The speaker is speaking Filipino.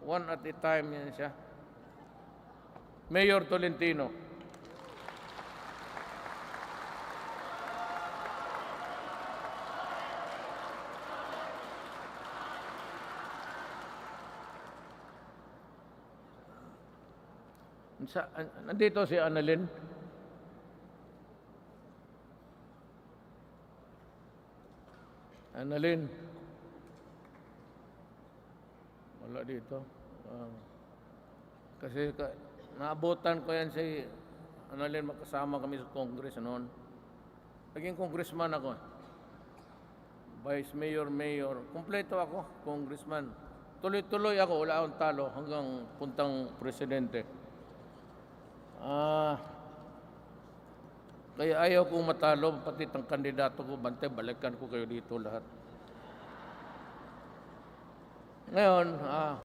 one at a time yan siya. Mayor Tolentino. Nandito si Annalyn. Annalyn. Wala dito. Kasi naabutan ko yan si Annalyn, magkasama kami sa Congress noon. Naging congressman ako. Vice Mayor, Mayor. Kompleto ako, congressman. Tuloy-tuloy ako, wala akong talo hanggang puntang presidente. Kaya ayaw kong matalo, pati ang kandidato ko, bante, balikan ko kayo dito lahat. Ngayon,